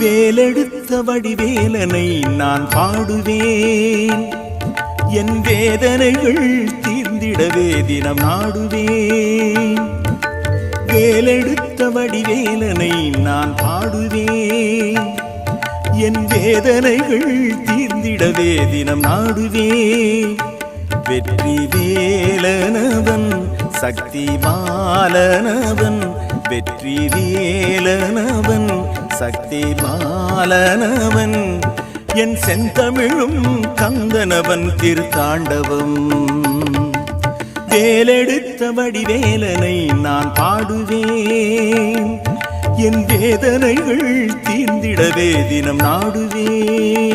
வேலெடுத்த வடிவேலனை நான் பாடுவேன், என் வேதனைகள் தீர்ந்திடவே தினம் நாடுவேன். வேலெடுத்த வடிவேலனை நான் பாடுவேன், என் வேதனைகள் தீர்ந்திடவே தினம் நாடுவேன். வெற்றி வேலனவன் சக்தி பாலனவன், வெற்றி வேலனவன் சக்தி பாலனவன், என் செந்தமிழும் கந்தனவன் திருத்தாண்டவம். வேலெடுத்த வடிவேலனை நான் பாடுவேன், என் வேதனைகள் தீர்ந்திடவே தினம் நாடுவேன்.